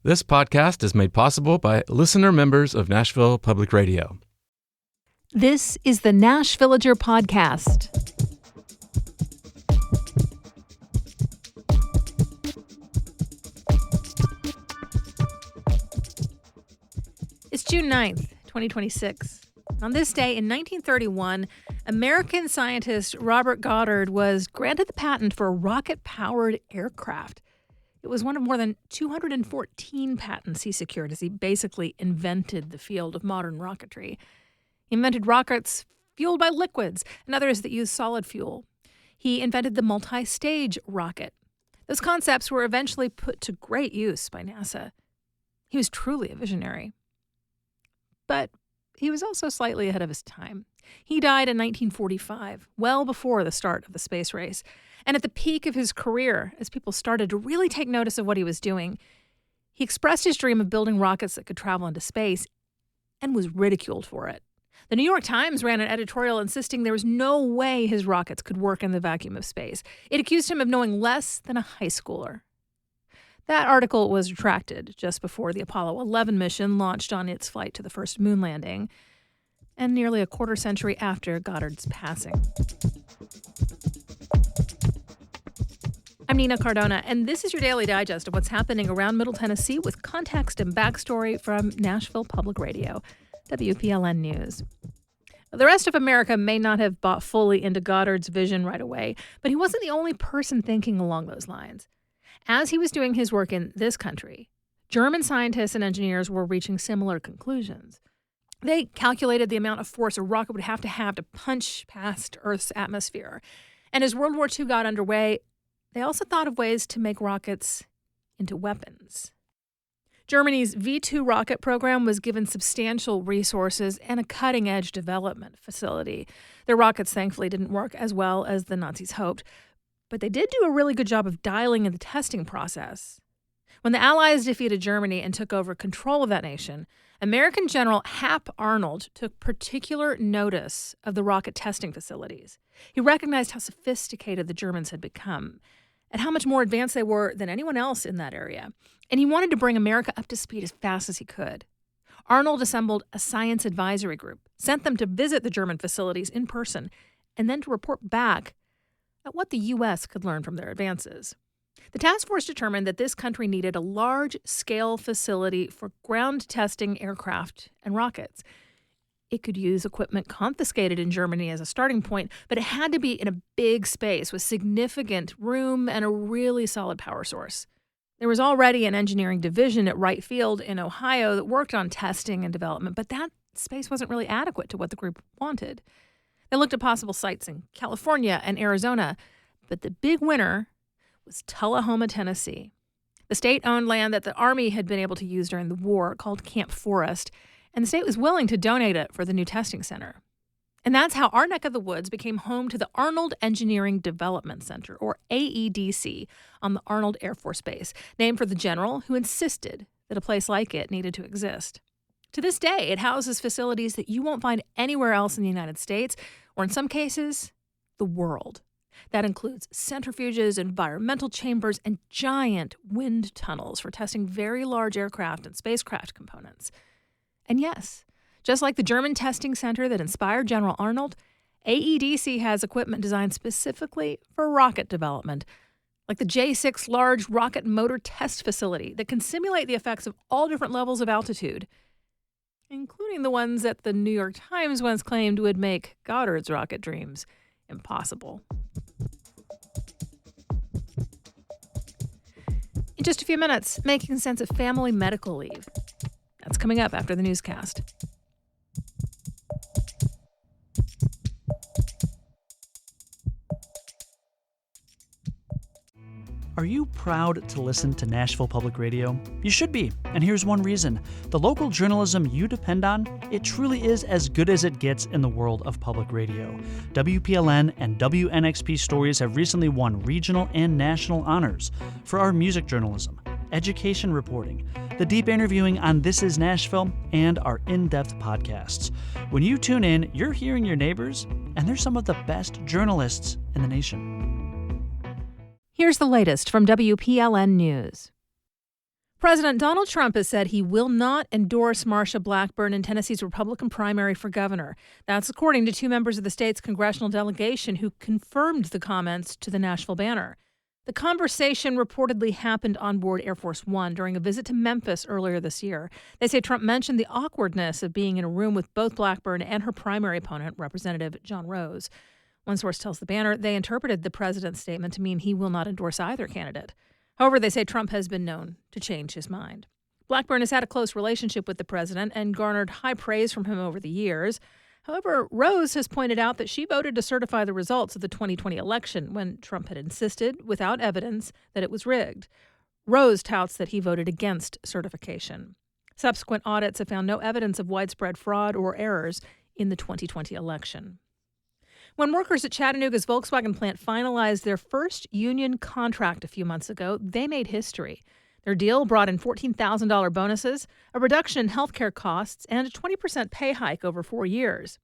This podcast is made possible by listener members of Nashville Public Radio. This is the Nashvillager Podcast. It's June 9th, 2026. On this day in 1931, American scientist Robert Goddard was granted the patent for a rocket-powered aircraft. It was one of more than 214 patents he secured as he basically invented the field of modern rocketry. He invented rockets fueled by liquids and others that use solid fuel. He invented the multi-stage rocket. Those concepts were eventually put to great use by NASA. He was truly a visionary. But he was also slightly ahead of his time. He died in 1945, well before the start of the space race. And at the peak of his career, as people started to really take notice of what he was doing, he expressed his dream of building rockets that could travel into space and was ridiculed for it. The New York Times ran an editorial insisting there was no way his rockets could work in the vacuum of space. It accused him of knowing less than a high schooler. That article was retracted just before the Apollo 11 mission launched on its flight to the first moon landing, and nearly a quarter century after Goddard's passing. I'm Nina Cardona, and this is your daily digest of what's happening around Middle Tennessee with context and backstory from Nashville Public Radio, WPLN News. The rest of America may not have bought fully into Goddard's vision right away, but he wasn't the only person thinking along those lines. As he was doing his work in this country, German scientists and engineers were reaching similar conclusions. They calculated the amount of force a rocket would have to punch past Earth's atmosphere. And as World War II got underway, they also thought of ways to make rockets into weapons. Germany's V-2 rocket program was given substantial resources and a cutting-edge development facility. Their rockets, thankfully, didn't work as well as the Nazis hoped, but they did do a really good job of dialing in the testing process. When the Allies defeated Germany and took over control of that nation, American General Hap Arnold took particular notice of the rocket testing facilities. He recognized how sophisticated the Germans had become and how much more advanced they were than anyone else in that area. And he wanted to bring America up to speed as fast as he could. Arnold assembled a science advisory group, sent them to visit the German facilities in person, and then to report back at what the U.S. could learn from their advances. The task force determined that this country needed a large-scale facility for ground testing aircraft and rockets. It could use equipment confiscated in Germany as a starting point, but it had to be in a big space with significant room and a really solid power source. There was already an engineering division at Wright Field in Ohio that worked on testing and development, but that space wasn't really adequate to what the group wanted. They looked at possible sites in California and Arizona, but the big winner was Tullahoma, Tennessee. The state owned land that the Army had been able to use during the war, called Camp Forest, and the state was willing to donate it for the new testing center. And that's how our neck of the woods became home to the Arnold Engineering Development Center, or AEDC, on the Arnold Air Force Base, named for the general who insisted that a place like it needed to exist. To this day, it houses facilities that you won't find anywhere else in the United States, or in some cases, the world. That includes centrifuges, environmental chambers, and giant wind tunnels for testing very large aircraft and spacecraft components. And yes, just like the German testing center that inspired General Arnold, AEDC has equipment designed specifically for rocket development, like the J6 Large Rocket Motor Test Facility that can simulate the effects of all different levels of altitude, including the ones that the New York Times once claimed would make Goddard's rocket dreams impossible. In just a few minutes, making sense of family medical leave. That's coming up after the newscast. Are you proud to listen to Nashville Public Radio? You should be, and here's one reason. The local journalism you depend on, it truly is as good as it gets in the world of public radio. WPLN and WNXP stories have recently won regional and national honors for our music journalism, education reporting, the deep interviewing on This Is Nashville, and our in-depth podcasts. When you tune in, you're hearing your neighbors, and they're some of the best journalists in the nation. Here's the latest from WPLN News. President Donald Trump has said he will not endorse Marsha Blackburn in Tennessee's Republican primary for governor. That's according to two members of the state's congressional delegation who confirmed the comments to the Nashville Banner. The conversation reportedly happened on board Air Force One during a visit to Memphis earlier this year. They say Trump mentioned the awkwardness of being in a room with both Blackburn and her primary opponent, Representative John Rose. One source tells the Banner they interpreted the president's statement to mean he will not endorse either candidate. However, they say Trump has been known to change his mind. Blackburn has had a close relationship with the president and garnered high praise from him over the years. However, Rose has pointed out that she voted to certify the results of the 2020 election when Trump had insisted, without evidence, that it was rigged. Rose touts that he voted against certification. Subsequent audits have found no evidence of widespread fraud or errors in the 2020 election. When workers at Chattanooga's Volkswagen plant finalized their first union contract a few months ago, they made history. Their deal brought in $14,000 bonuses, a reduction in health care costs, and a 20% pay hike over 4 years.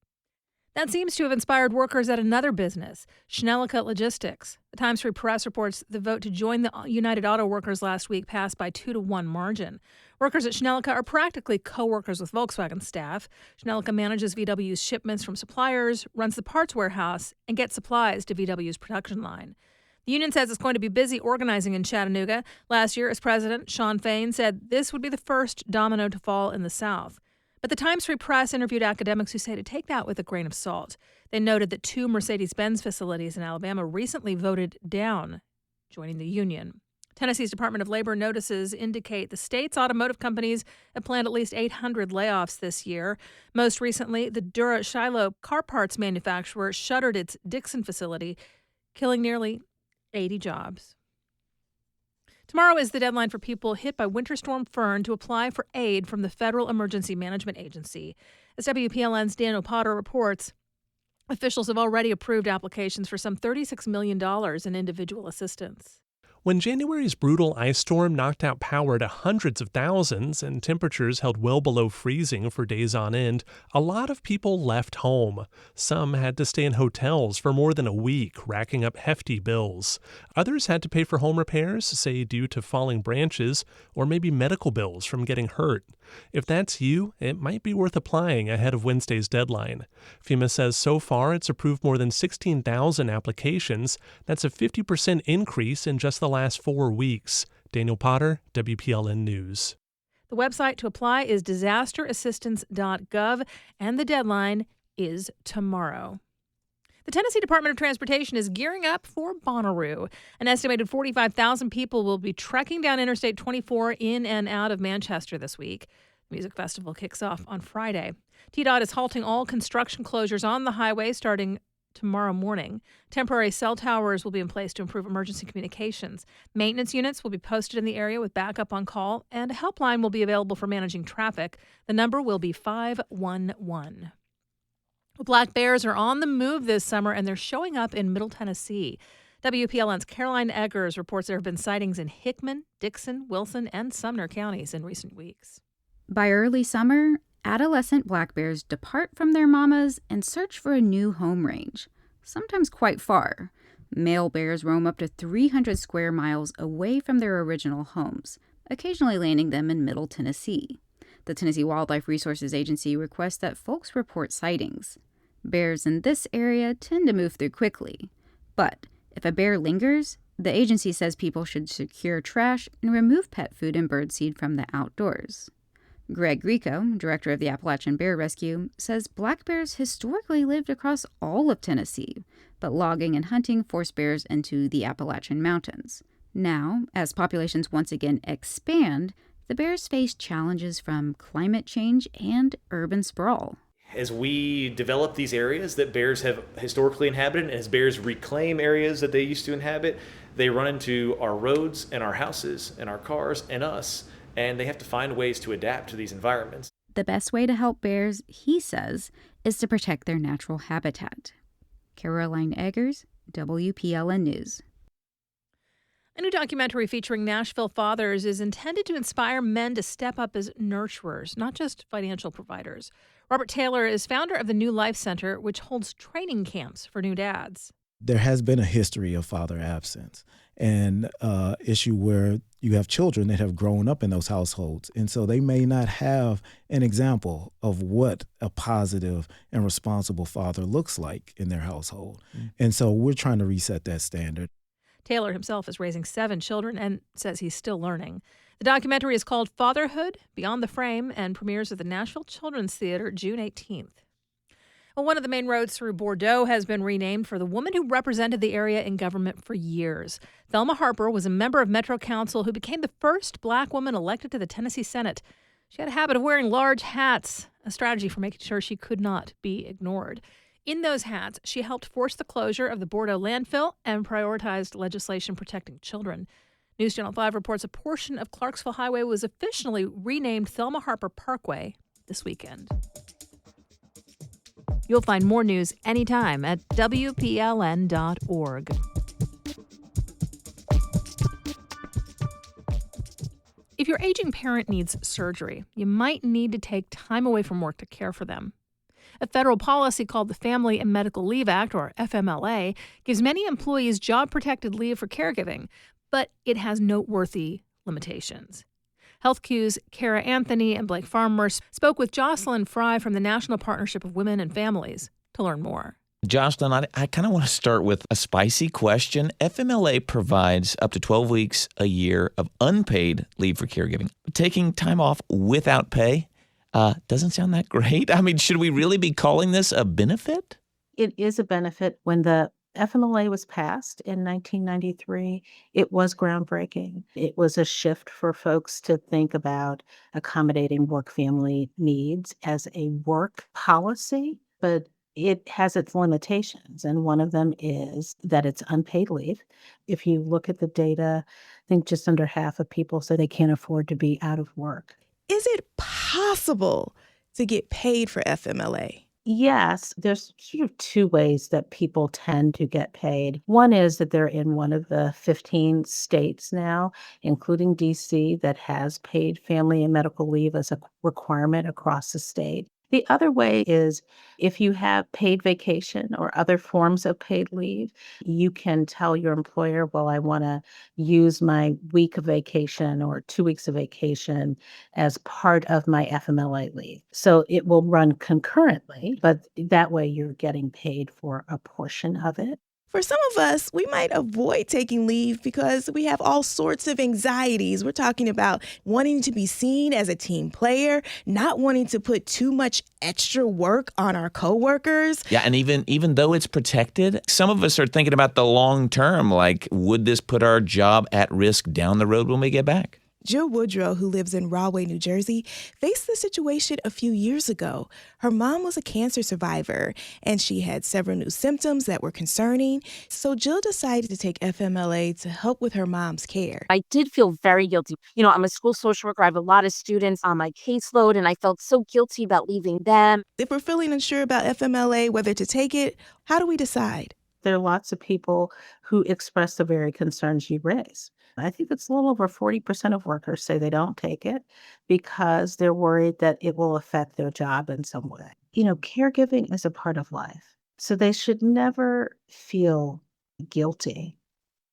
That seems to have inspired workers at another business, Schnellica Logistics. The Times-Free Press reports the vote to join the United Auto Workers last week passed by 2-1 margin. Workers at Schnellica are practically co-workers with Volkswagen staff. Schnellica manages VW's shipments from suppliers, runs the parts warehouse, and gets supplies to VW's production line. The union says it's going to be busy organizing in Chattanooga. Last year, as president, Shawn Fain said this would be the first domino to fall in the South. But the Times-Free Press interviewed academics who say to take that with a grain of salt. They noted that 2 Mercedes-Benz facilities in Alabama recently voted down joining the union. Tennessee's Department of Labor notices indicate the state's automotive companies have planned at least 800 layoffs this year. Most recently, the Dura-Shiloh car parts manufacturer shuttered its Dixon facility, killing nearly 80 jobs. Tomorrow is the deadline for people hit by Winter Storm Fern to apply for aid from the Federal Emergency Management Agency. As WPLN's Daniel Potter reports, officials have already approved applications for some $36 million in individual assistance. When January's brutal ice storm knocked out power to hundreds of thousands and temperatures held well below freezing for days on end, a lot of people left home. Some had to stay in hotels for more than a week, racking up hefty bills. Others had to pay for home repairs, say due to falling branches, or maybe medical bills from getting hurt. If that's you, it might be worth applying ahead of Wednesday's deadline. FEMA says so far it's approved more than 16,000 applications. That's a 50% increase in just the last 4 weeks. Daniel Potter, WPLN News. The website to apply is disasterassistance.gov, and the deadline is tomorrow. The Tennessee Department of Transportation is gearing up for Bonnaroo. An estimated 45,000 people will be trekking down Interstate 24 in and out of Manchester this week. The music festival kicks off on Friday. TDOT is halting all construction closures on the highway starting tomorrow morning. Temporary cell towers will be in place to improve emergency communications. Maintenance units will be posted in the area with backup on call, and a helpline will be available for managing traffic. The number will be 511. Black bears are on the move this summer, and they're showing up in Middle Tennessee. WPLN's Caroline Eggers reports there have been sightings in Hickman, Dixon, Wilson, and Sumner counties in recent weeks. By early summer, adolescent black bears depart from their mamas and search for a new home range, sometimes quite far. Male bears roam up to 300 square miles away from their original homes, occasionally landing them in Middle Tennessee. The Tennessee Wildlife Resources Agency requests that folks report sightings. Bears in this area tend to move through quickly, but if a bear lingers, the agency says people should secure trash and remove pet food and birdseed from the outdoors. Greg Rico, director of the Appalachian Bear Rescue, says black bears historically lived across all of Tennessee, but logging and hunting forced bears into the Appalachian Mountains. Now, as populations once again expand, the bears face challenges from climate change and urban sprawl. As we develop these areas that bears have historically inhabited, and as bears reclaim areas that they used to inhabit, they run into our roads and our houses and our cars and us, and they have to find ways to adapt to these environments. The best way to help bears, he says, is to protect their natural habitat. Caroline Eggers, WPLN News. A new documentary featuring Nashville fathers is intended to inspire men to step up as nurturers, not just financial providers. Robert Taylor is founder of the New Life Center, which holds training camps for new dads. There has been a history of father absence and issue where you have children that have grown up in those households. And so they may not have an example of what a positive and responsible father looks like in their household. And so we're trying to reset that standard. Taylor himself is raising 7 children and says he's still learning. The documentary is called Fatherhood Beyond the Frame and premieres at the Nashville Children's Theater June 18th. Well, one of the main roads through Bordeaux has been renamed for the woman who represented the area in government for years. Thelma Harper was a member of Metro Council who became the first black woman elected to the Tennessee Senate. She had a habit of wearing large hats, a strategy for making sure she could not be ignored. In those hats, she helped force the closure of the Bordeaux landfill and prioritized legislation protecting children. News Channel 5 reports a portion of Clarksville Highway was officially renamed Thelma Harper Parkway this weekend. You'll find more news anytime at WPLN.org. If your aging parent needs surgery, you might need to take time away from work to care for them. A federal policy called the Family and Medical Leave Act, or FMLA, gives many employees job-protected leave for caregiving, but it has noteworthy limitations. HealthQ's Kara Anthony and Blake Farmer spoke with Jocelyn Fry from the National Partnership of Women and Families to learn more. Jocelyn, I kind of want to start with a spicy question. FMLA provides up to 12 weeks a year of unpaid leave for caregiving. Taking time off without pay doesn't sound that great. I mean, should we really be calling this a benefit? It is a benefit. When the FMLA was passed in 1993, it was groundbreaking. It was a shift for folks to think about accommodating work-family needs as a work policy, but it has its limitations, and one of them is that it's unpaid leave. If you look at the data, I think just under half of people say they can't afford to be out of work. Is it possible to get paid for FMLA? Yes, there's sort of 2 ways that people tend to get paid. One is that they're in one of the 15 states now, including DC, that has paid family and medical leave as a requirement across the state. The other way is if you have paid vacation or other forms of paid leave, you can tell your employer, well, I want to use my week of vacation or 2 weeks of vacation as part of my FMLA leave. So it will run concurrently, but that way you're getting paid for a portion of it. For some of us, we might avoid taking leave because we have all sorts of anxieties. We're talking about wanting to be seen as a team player, not wanting to put too much extra work on our coworkers. Yeah, and even though it's protected, some of us are thinking about the long term, like, would this put our job at risk down the road when we get back? Jill Woodrow, who lives in Rahway, New Jersey, faced the situation a few years ago. Her mom was a cancer survivor, and she had several new symptoms that were concerning. So Jill decided to take FMLA to help with her mom's care. I did feel very guilty. I'm a school social worker. I have a lot of students on my caseload, and I felt so guilty about leaving them. If we're feeling unsure about FMLA, whether to take it, how do we decide? There are lots of people who express the very concerns you raise. I think it's a little over 40% of workers say they don't take it because they're worried that it will affect their job in some way. Caregiving is a part of life. So they should never feel guilty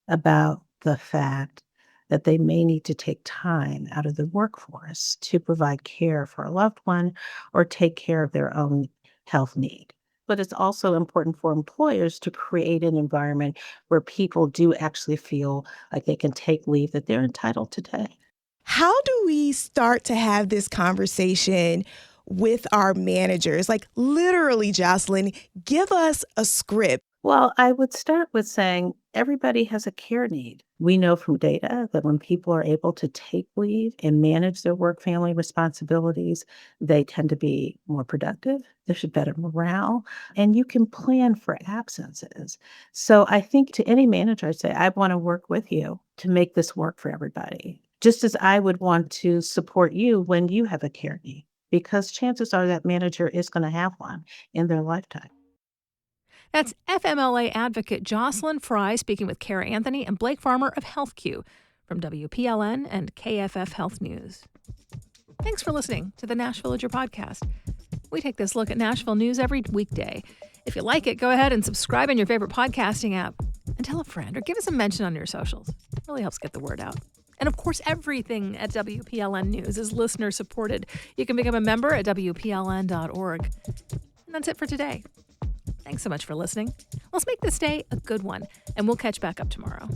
about the fact that they may need to take time out of the workforce to provide care for a loved one or take care of their own health need. But it's also important for employers to create an environment where people do actually feel like they can take leave that they're entitled to take. How do we start to have this conversation with our managers? Like, literally, Jocelyn, give us a script. Well, I would start with saying everybody has a care need. We know from data that when people are able to take leave and manage their work-family responsibilities, they tend to be more productive. There's better morale, and you can plan for absences. So I think to any manager, I'd say, I want to work with you to make this work for everybody, just as I would want to support you when you have a care need, because chances are that manager is going to have one in their lifetime. That's FMLA advocate Jocelyn Fry speaking with Kara Anthony and Blake Farmer of HealthQ from WPLN and KFF Health News. Thanks for listening to the Nashville Villager podcast. We take this look at Nashville news every weekday. If you like it, go ahead and subscribe in your favorite podcasting app and tell a friend or give us a mention on your socials. It really helps get the word out. And of course, everything at WPLN News is listener supported. You can become a member at WPLN.org. And that's it for today. Thanks so much for listening. Let's make this day a good one, and we'll catch back up tomorrow.